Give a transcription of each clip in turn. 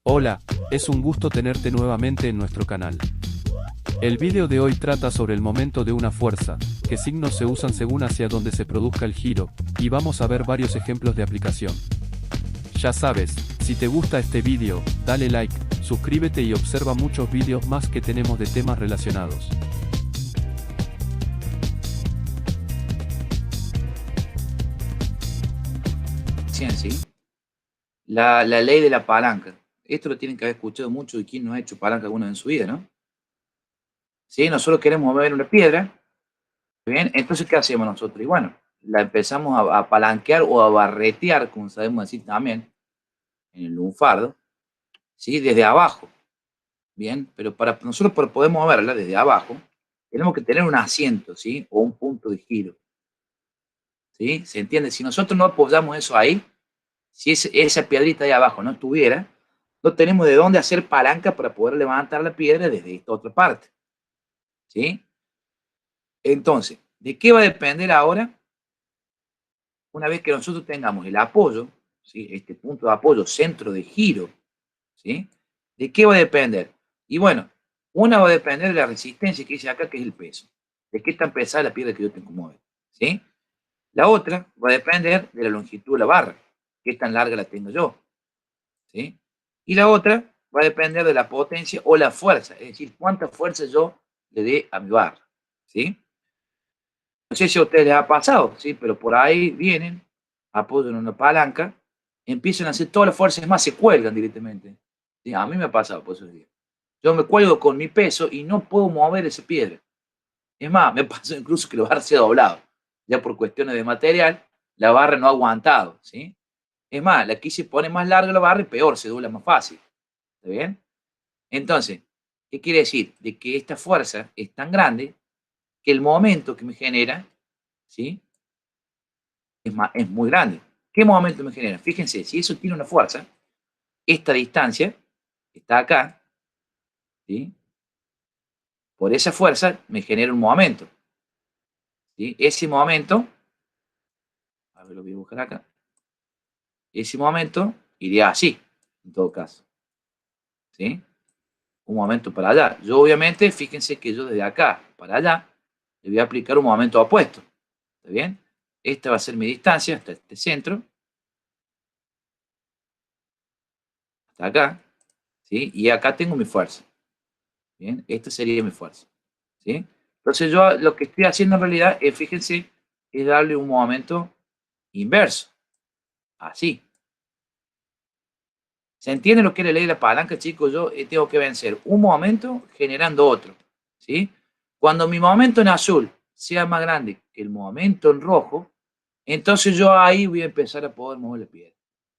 Hola, es un gusto tenerte nuevamente en nuestro canal. El vídeo de hoy trata sobre el momento de una fuerza, qué signos se usan según hacia donde se produzca el giro, y vamos a ver varios ejemplos de aplicación. Ya sabes, si te gusta este vídeo, dale like, suscríbete y observa muchos vídeos más que tenemos de temas relacionados. ¿Sí? La ley de la palanca. Esto lo tienen que haber escuchado mucho de quien no ha hecho palanca alguna vez en su vida, ¿no? ¿Sí? Nosotros queremos mover una piedra, ¿bien? Entonces, ¿qué hacemos nosotros? Y bueno, la empezamos a palanquear o a barretear, como sabemos decir también, en el lunfardo, ¿sí? Desde abajo, ¿bien? Pero para nosotros para poder moverla desde abajo, tenemos que tener un asiento, ¿sí? O un punto de giro, ¿sí? ¿Se entiende? Si nosotros no apoyamos eso ahí, si esa piedrita ahí abajo no estuviera, no tenemos de dónde hacer palanca para poder levantar la piedra desde esta otra parte, ¿sí? Entonces, ¿de qué va a depender ahora? Una vez que nosotros tengamos el apoyo, ¿sí? Este punto de apoyo, centro de giro, ¿sí? ¿De qué va a depender? Y bueno, una va a depender de la resistencia que dice acá, que es el peso. De qué tan pesada la piedra que yo tengo que mover, ¿sí? La otra va a depender de la longitud de la barra, qué tan larga la tengo yo, ¿sí? Y la otra va a depender de la potencia o la fuerza, es decir, cuánta fuerza yo le dé a mi barra, ¿sí? No sé si a ustedes les ha pasado, ¿sí? Pero por ahí vienen, apoyan una palanca, empiezan a hacer toda la fuerza, es más, se cuelgan directamente. ¿Sí? A mí me ha pasado por esos días. Yo me cuelgo con mi peso y no puedo mover esa piedra. Es más, me pasó incluso que la barra se ha doblado. Ya por cuestiones de material, la barra no ha aguantado, ¿sí? Es más, aquí se pone más larga la barra y peor, se dobla más fácil. ¿Está bien? Entonces, ¿qué quiere decir? De que esta fuerza es tan grande que el momento que me genera, ¿sí? Es muy grande. ¿Qué momento me genera? Fíjense, si eso tiene una fuerza, esta distancia está acá, ¿sí? Por esa fuerza me genera un momento, ¿sí? Ese momento, a ver, lo voy a buscar acá, ese momento iría así, en todo caso, ¿sí? Un momento para allá. Yo obviamente, fíjense que yo desde acá para allá le voy a aplicar un momento opuesto, ¿está bien? Esta va a ser mi distancia hasta este centro, hasta acá, ¿sí? Y acá tengo mi fuerza, ¿bien? Esta sería mi fuerza, ¿sí? Entonces yo lo que estoy haciendo en realidad es, fíjense, es darle un momento inverso, así. ¿Se entiende lo que es la ley de la palanca, chicos? Yo tengo que vencer un momento generando otro, ¿sí? Cuando mi momento en azul sea más grande que el momento en rojo, entonces yo ahí voy a empezar a poder mover la piedra,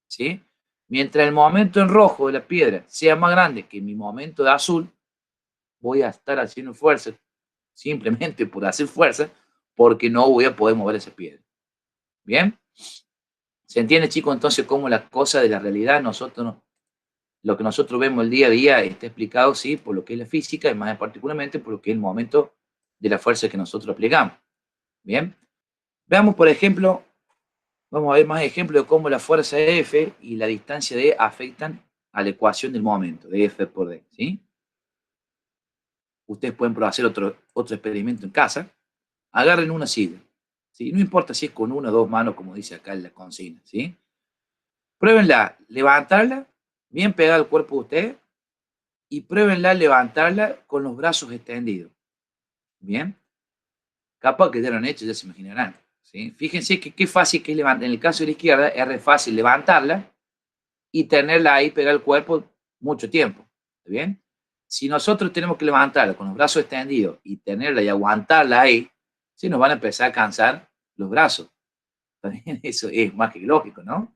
¿sí? Mientras el momento en rojo de la piedra sea más grande que mi momento de azul, voy a estar haciendo fuerza, simplemente por hacer fuerza, porque no voy a poder mover esa piedra. ¿Bien? ¿Se entiende, chicos? Entonces, cómo la cosa de la realidad, lo que nosotros vemos el día a día está explicado, sí, por lo que es la física y más particularmente por lo que es el momento de la fuerza que nosotros aplicamos. ¿Bien? Veamos, por ejemplo, vamos a ver más ejemplos de cómo la fuerza F y la distancia D afectan a la ecuación del momento, de F por D. ¿Sí? Ustedes pueden hacer otro experimento en casa. Agarren una silla. ¿Sí? No importa si es con una o dos manos, como dice acá en la consigna. ¿Sí? Pruébenla, levantarla, bien pegada al cuerpo de ustedes, y pruébenla levantarla con los brazos extendidos. ¿Bien? Capaz que ya lo han hecho, ya se imaginarán. ¿Sí? Fíjense que qué fácil que es levantar. En el caso de la izquierda, es re fácil levantarla y tenerla ahí pegada al cuerpo mucho tiempo. ¿Está bien? Si nosotros tenemos que levantarla con los brazos extendidos y tenerla y aguantarla ahí, se nos van a empezar a cansar los brazos. ¿También? Eso es más que lógico, ¿no?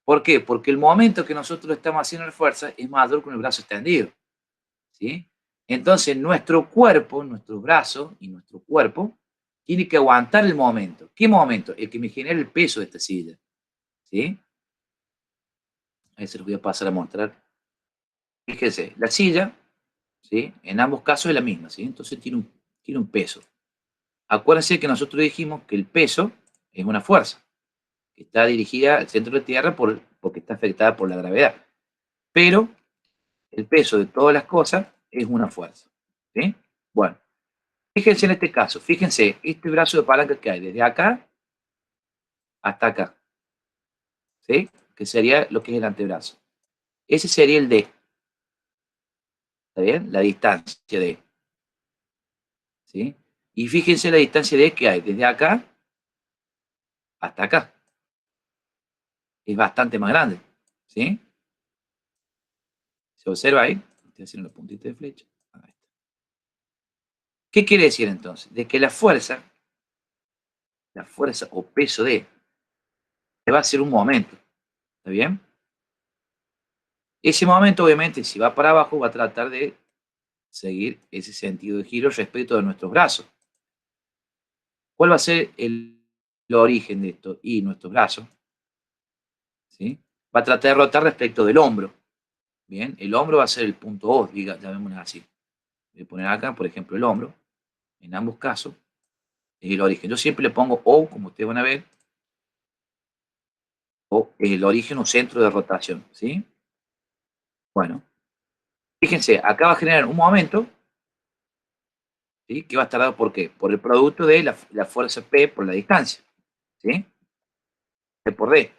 ¿Por qué? Porque el momento que nosotros estamos haciendo la fuerza es mayor con el brazo extendido, ¿sí? Entonces, nuestro cuerpo, nuestros brazos y nuestro cuerpo tiene que aguantar el momento. ¿Qué momento? El que me genera el peso de esta silla, ¿sí? Ahí se los voy a pasar a mostrar. Fíjense, la silla, ¿sí? En ambos casos es la misma, ¿sí? Entonces tiene un peso. Acuérdense que nosotros dijimos que el peso es una fuerza que está dirigida al centro de la Tierra porque está afectada por la gravedad. Pero el peso de todas las cosas es una fuerza. ¿Sí? Bueno, fíjense en este caso, fíjense, este brazo de palanca que hay desde acá hasta acá, ¿sí? Que sería lo que es el antebrazo. Ese sería el D, ¿está bien? La distancia D, ¿sí? Y fíjense la distancia D que hay desde acá hasta acá. Es bastante más grande, ¿sí? ¿Se observa ahí? Estoy haciendo la puntita de flecha. Ahí está. ¿Qué quiere decir entonces? De que la fuerza o peso D, va a ser un momento, ¿está bien? Ese momento, obviamente, si va para abajo, va a tratar de seguir ese sentido de giro respecto de nuestros brazos. ¿Cuál va a ser el origen de esto? Y nuestros brazos, ¿sí? Va a tratar de rotar respecto del hombro. Bien, el hombro va a ser el punto O, llamémoslo así. Voy a poner acá, por ejemplo, el hombro. En ambos casos, es el origen. Yo siempre le pongo O, como ustedes van a ver, o el origen o centro de rotación, ¿sí? Bueno, fíjense, acá va a generar un momento, ¿sí? Que va a estar dado por qué? Por el producto de la fuerza P por la distancia, ¿sí? P por D.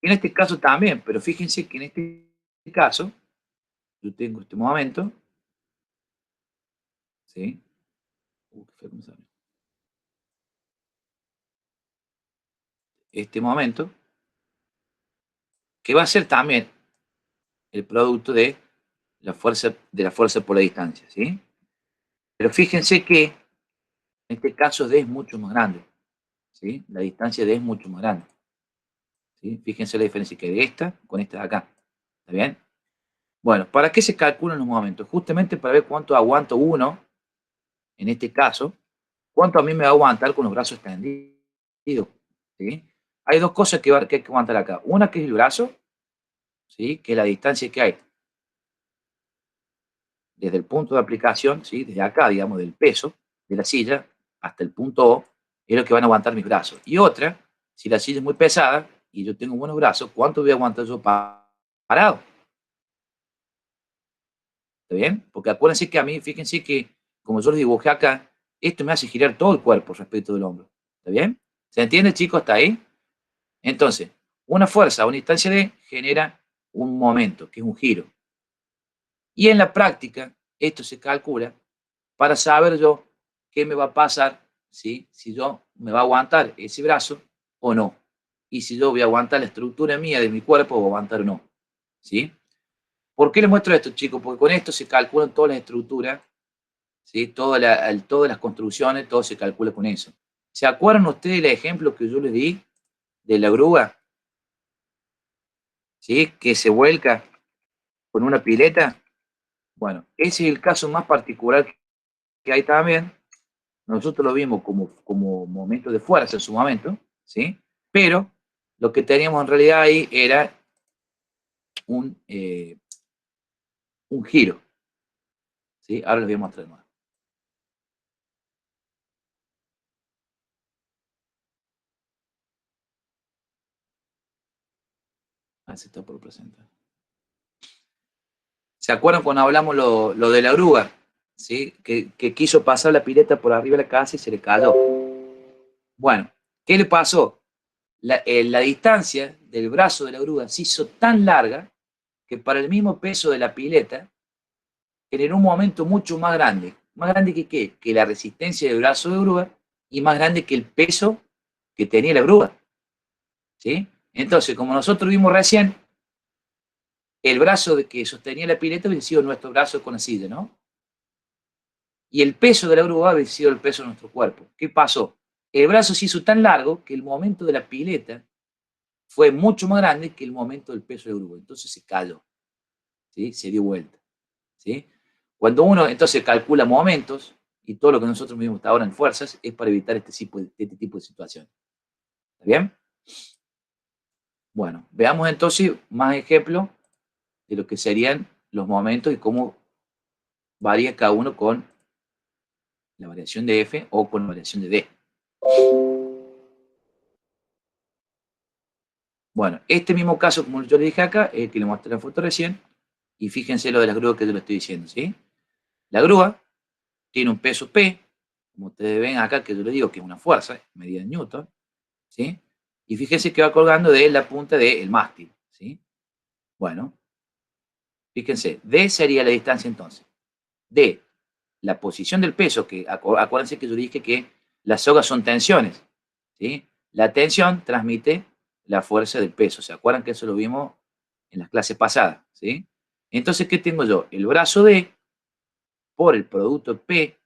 En este caso también, pero fíjense que en este caso, yo tengo este momento, ¿sí? Qué feo que me sale. Este momento, que va a ser también el producto de la fuerza por la distancia, ¿sí? Pero fíjense que en este caso D es mucho más grande, ¿sí? La distancia D es mucho más grande, ¿sí? Fíjense la diferencia que hay de esta con esta de acá, ¿está bien? Bueno, ¿para qué se calculan los momentos? Justamente para ver cuánto aguanto uno, en este caso, cuánto a mí me va a aguantar con los brazos extendidos, ¿sí? Hay dos cosas que hay que aguantar acá. Una que es el brazo, ¿sí? Que es la distancia que hay desde el punto de aplicación, ¿sí? Desde acá, digamos, del peso de la silla hasta el punto O, es lo que van a aguantar mis brazos. Y otra, si la silla es muy pesada y yo tengo buenos brazos, ¿cuánto voy a aguantar yo parado? ¿Está bien? Porque acuérdense que a mí, fíjense que, como yo lo dibujé acá, esto me hace girar todo el cuerpo respecto del hombro. ¿Está bien? ¿Se entiende, chicos, hasta ahí? Entonces, una fuerza a una distancia D genera un momento, que es un giro. Y en la práctica, esto se calcula para saber yo qué me va a pasar, ¿sí? Si yo me va a aguantar ese brazo o no. Y si yo voy a aguantar la estructura mía de mi cuerpo o aguantar o no. ¿Sí? ¿Por qué les muestro esto, chicos? Porque con esto se calculan todas las estructuras, ¿sí? Todas las construcciones, todo se calcula con eso. ¿Se acuerdan ustedes del ejemplo que yo les di de la grúa? ¿Sí? Que se vuelca con una pileta. Bueno, ese es el caso más particular que hay también. Nosotros lo vimos como momento de fuerza en su momento, ¿sí? Pero lo que teníamos en realidad ahí era un, eh, un giro, ¿sí? Ahora les voy a mostrar más. Así está por presentar. ¿Se acuerdan cuando hablamos lo de la grúa? ¿Sí? Que quiso pasar la pileta por arriba de la casa y se le cayó. Bueno, ¿qué le pasó? La distancia del brazo de la grúa se hizo tan larga que para el mismo peso de la pileta generó un momento mucho más grande que qué, que la resistencia del brazo de grúa y más grande que el peso que tenía la grúa, ¿sí? Entonces, como nosotros vimos recién, el brazo que sostenía la pileta había sido nuestro brazo con la silla, ¿no? Y el peso de la grúa había sido el peso de nuestro cuerpo. ¿Qué pasó? El brazo se hizo tan largo que el momento de la pileta fue mucho más grande que el momento del peso de la grúa. Entonces se cayó, ¿sí? Se dio vuelta, ¿sí? Cuando uno entonces calcula momentos, y todo lo que nosotros vimos hasta ahora en fuerzas, es para evitar este tipo de situaciones. ¿Está bien? Bueno, veamos entonces más ejemplos de lo que serían los momentos y cómo varía cada uno con la variación de F o con la variación de D. Bueno, este mismo caso, como yo le dije acá, que le mostré la foto recién, Y fíjense lo de las grúas que yo le estoy diciendo, ¿sí? La grúa tiene un peso P, como ustedes ven acá, que yo le digo que es una fuerza, medida en Newton, ¿sí? Y fíjense que va colgando de la punta del mástil, ¿sí? Bueno, fíjense, D sería la distancia entonces. D, la posición del peso, que acuérdense que yo dije que las sogas son tensiones, ¿sí? La tensión transmite la fuerza del peso. ¿Se acuerdan que eso lo vimos en las clases pasadas? ¿Sí? Entonces, ¿qué tengo yo? El brazo D por el producto P,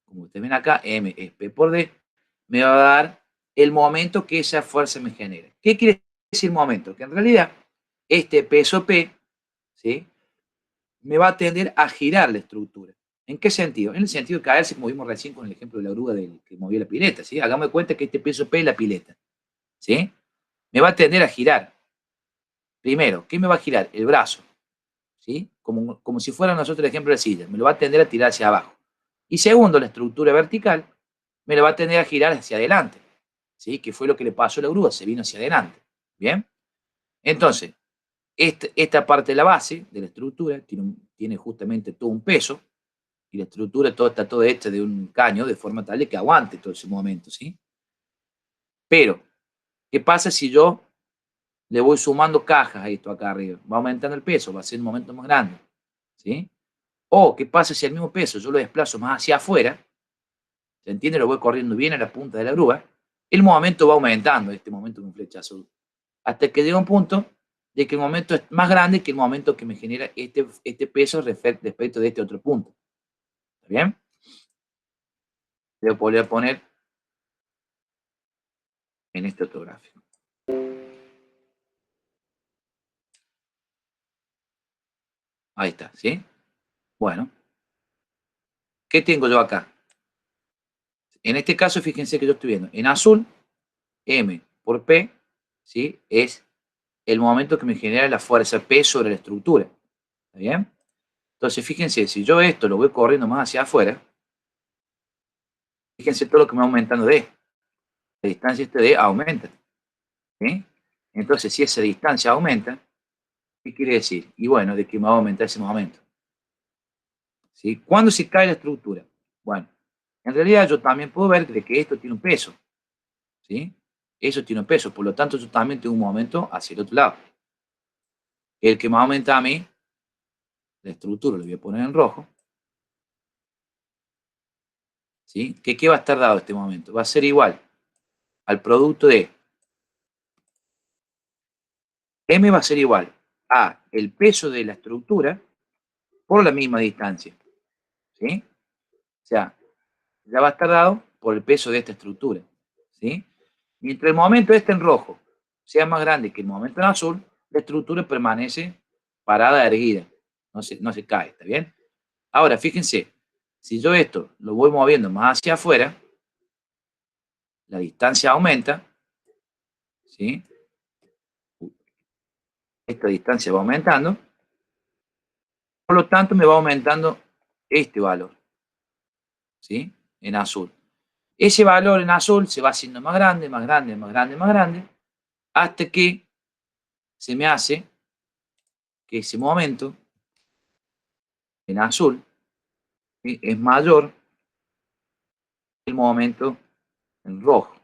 como ustedes ven acá, M es P por D, me va a dar el momento que esa fuerza me genera. ¿Qué quiere decir momento? Que en realidad este peso P, ¿sí?, me va a tender a girar la estructura. ¿En qué sentido? En el sentido de caerse, como vimos recién con el ejemplo de la grúa que movió la pileta, ¿sí? Hagamos de cuenta que este peso P es la pileta, ¿sí? Me va a tender a girar. Primero, ¿qué me va a girar? El brazo, ¿sí? Como si fuera nosotros el ejemplo de la silla, me lo va a tender a tirar hacia abajo. Y segundo, la estructura vertical me lo va a tender a girar hacia adelante, ¿sí? Que fue lo que le pasó a la grúa, se vino hacia adelante, ¿bien? Entonces, esta parte de la base de la estructura tiene justamente todo un peso, y la estructura está toda hecha de un caño de forma tal de que aguante todo ese momento, ¿sí? Pero, ¿qué pasa si yo le voy sumando cajas a esto acá arriba? Va aumentando el peso, va a ser un momento más grande, ¿sí? O, ¿qué pasa si el mismo peso yo lo desplazo más hacia afuera? ¿Se entiende? Lo voy corriendo bien a la punta de la grúa. El momento va aumentando, este momento con flechazo, hasta que llega un punto de que el momento es más grande que el momento que me genera este peso respecto de este otro punto. ¿Está bien? Voy a poder poner en este otro gráfico. Ahí está, ¿sí? Bueno, ¿qué tengo yo acá? En este caso, fíjense que yo estoy viendo en azul, M por P, ¿sí? Es el momento que me genera la fuerza P sobre la estructura. ¿Está bien? Entonces, fíjense, si yo esto lo voy corriendo más hacia afuera, fíjense todo lo que me va aumentando D. La distancia este D aumenta, ¿sí? Entonces, si esa distancia aumenta, ¿qué quiere decir? Y bueno, de que me va a aumentar ese momento, ¿sí? ¿Cuándo se cae la estructura? Bueno, en realidad yo también puedo ver de que esto tiene un peso, ¿sí? Eso tiene un peso, por lo tanto yo también tengo un momento hacia el otro lado. El que me aumenta a mí, la estructura, lo voy a poner en rojo, ¿sí? ¿Qué va a estar dado este momento? Va a ser igual al producto de M, va a ser igual a el peso de la estructura por la misma distancia, ¿sí? O sea, ya va a estar dado por el peso de esta estructura, ¿sí? Mientras el momento este en rojo sea más grande que el momento en azul, la estructura permanece parada, erguida, no se cae, ¿está bien? Ahora, fíjense, si yo esto lo voy moviendo más hacia afuera, la distancia aumenta, ¿sí? Esta distancia va aumentando, por lo tanto me va aumentando este valor, ¿sí? En azul. Ese valor en azul se va haciendo más grande, más grande, más grande, más grande, hasta que se me hace que ese momento en azul, ¿sí?, es mayor que el momento en rojo.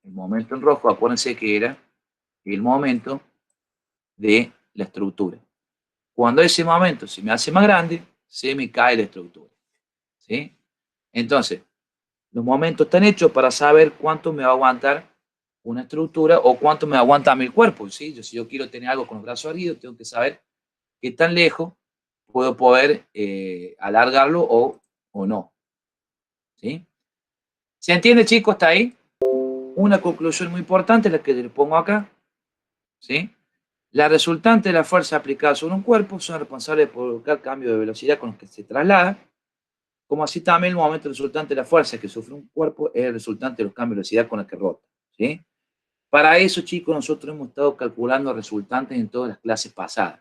El momento en rojo, acuérdense que era el momento de la estructura. Cuando ese momento se me hace más grande, se me cae la estructura, ¿sí? Entonces, los momentos están hechos para saber cuánto me va a aguantar una estructura o cuánto me aguanta a mi cuerpo, ¿sí? Si yo quiero tener algo con los brazos erguidos, tengo que saber qué tan lejos puedo poder alargarlo o no, ¿sí? ¿Se entiende, chicos, hasta ahí? Una conclusión muy importante, la que le pongo acá, ¿sí? La resultante de la fuerza aplicada sobre un cuerpo son responsables de provocar cambio de velocidad con los que se traslada, como así también el momento resultante de la fuerza que sufre un cuerpo es el resultante de los cambios de velocidad con los que rota, ¿sí? Para eso, chicos, nosotros hemos estado calculando resultantes en todas las clases pasadas,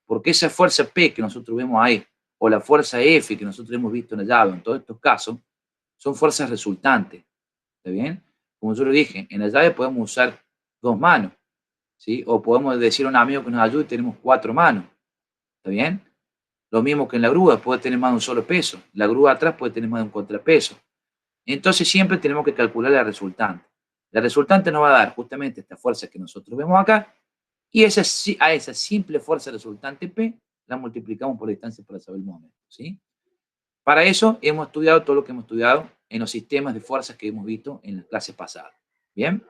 porque esa fuerza P que nosotros vemos ahí, o la fuerza F que nosotros hemos visto en la llave, en todos estos casos, son fuerzas resultantes, ¿está bien? Como yo lo dije, en la llave podemos usar dos manos, ¿sí? O podemos decir a un amigo que nos ayude y tenemos cuatro manos, ¿Está bien? Lo mismo que en la grúa, puede tener más de un solo peso. La grúa atrás puede tener más de un contrapeso. Entonces siempre tenemos que calcular la resultante. La resultante nos va a dar justamente esta fuerza que nosotros vemos acá, y a esa simple fuerza resultante P la multiplicamos por la distancia para saber el momento, ¿sí? Para eso hemos estudiado todo lo que hemos estudiado en los sistemas de fuerzas que hemos visto en las clases pasadas. ¿Bien?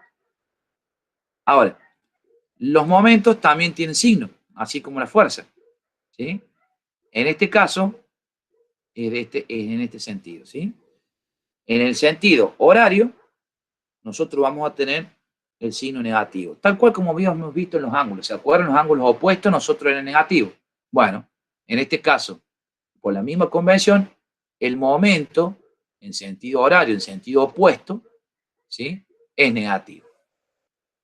Ahora, los momentos también tienen signo, así como la fuerza, ¿sí? En este caso, es en este sentido, ¿sí? En el sentido horario, nosotros vamos a tener el signo negativo, tal cual como habíamos visto en los ángulos. ¿Se acuerdan? Los ángulos opuestos nosotros eran negativos. Bueno, en este caso, por la misma convención, el momento en sentido horario, en sentido opuesto, ¿sí? Es negativo.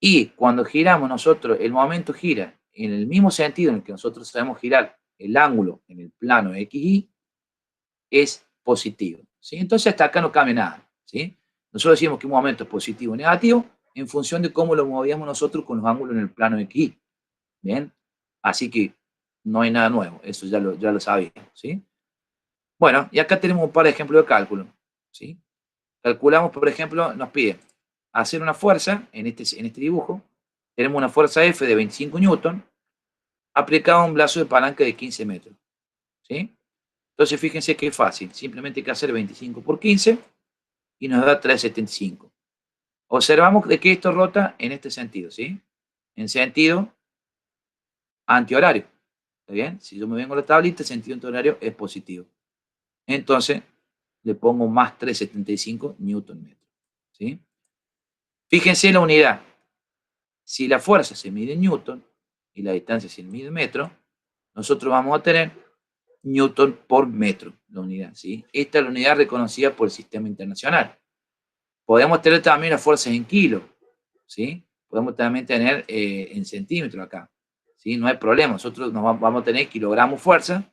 Y cuando giramos nosotros, el momento gira en el mismo sentido en el que nosotros sabemos girar el ángulo en el plano XY, es positivo, ¿sí? Entonces hasta acá no cambia nada, ¿sí? Nosotros decimos que un momento es positivo o negativo en función de cómo lo movíamos nosotros con los ángulos en el plano XY. ¿Bien? Así que no hay nada nuevo, eso ya lo sabíamos, ¿sí? Bueno, y acá tenemos un par de ejemplos de cálculo, ¿sí? Calculamos, por ejemplo, nos pide hacer una fuerza, en este dibujo, tenemos una fuerza F de 25 newton aplicada a un brazo de palanca de 15 metros, ¿sí? Entonces fíjense que es fácil, simplemente hay que hacer 25 por 15 y nos da 375. Observamos de que esto rota en este sentido, ¿sí? En sentido antihorario, ¿está bien? Si yo me vengo a la tablita, el sentido antihorario es positivo. Entonces, le pongo más 375 newton metro, ¿sí? Fíjense la unidad. Si la fuerza se mide en newton y la distancia se mide en metro, nosotros vamos a tener newton por metro, la unidad, ¿sí? Esta es la unidad reconocida por el sistema internacional. Podemos tener también las fuerzas en kilo, ¿sí? Podemos también tener en centímetros acá, ¿sí? No hay problema, nosotros vamos a tener kilogramos fuerza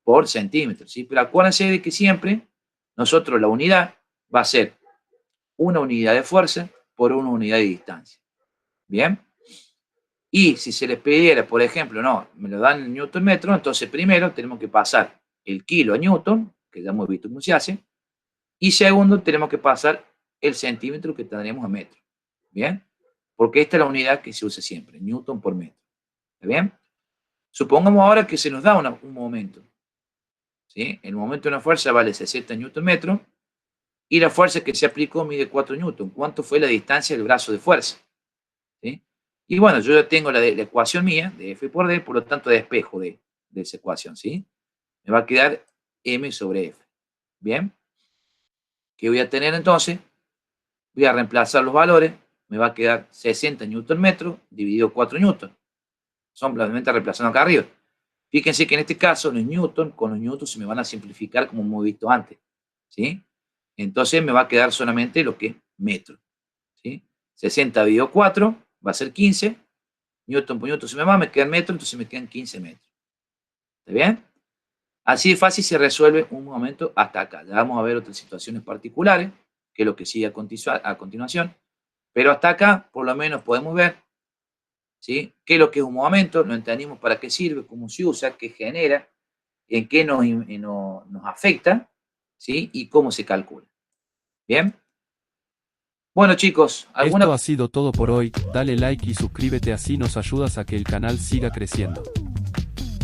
por centímetro, ¿sí? Pero acuérdense de que siempre nosotros la unidad va a ser una unidad de fuerza por una unidad de distancia. ¿Bien? Y si se les pidiera, por ejemplo, no, me lo dan en newton metro, entonces primero tenemos que pasar el kilo a newton, que ya hemos visto cómo se hace, y segundo tenemos que pasar el centímetro que tendríamos a metro. ¿Bien? Porque esta es la unidad que se usa siempre, newton por metro. ¿Está bien? Supongamos ahora que se nos da un momento. ¿Sí? El momento de una fuerza vale 60 newton metro y la fuerza que se aplicó mide 4 newton. ¿Cuánto fue la distancia del brazo de fuerza? ¿Sí? Y bueno, yo ya tengo la ecuación mía de F por D, por lo tanto despejo de esa ecuación, ¿sí? Me va a quedar M sobre F. ¿Bien? ¿Qué voy a tener entonces? Voy a reemplazar los valores, me va a quedar 60 newton metro dividido 4 newton. Simplemente reemplazando acá arriba. Fíjense que en este caso los newton con los newton se me van a simplificar como hemos visto antes, ¿sí? Entonces me va a quedar solamente lo que es metro, ¿sí? 60 dividido 4 va a ser 15, newton por newton se me va, me quedan metros, entonces me quedan 15 metros. ¿Está bien? Así de fácil se resuelve un momento hasta acá. Ya vamos a ver otras situaciones particulares, que es lo que sigue a continuación, pero hasta acá por lo menos podemos ver, ¿sí? ¿Qué es lo que es un momento? Lo entendimos para qué sirve, cómo se usa, qué genera, en qué nos afecta, ¿sí? Y cómo se calcula. ¿Bien? Bueno, chicos, Esto ha sido todo por hoy, dale like y suscríbete, así nos ayudas a que el canal siga creciendo.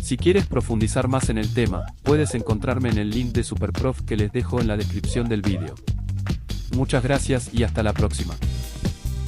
Si quieres profundizar más en el tema, puedes encontrarme en el link de Superprof que les dejo en la descripción del vídeo. Muchas gracias y hasta la próxima.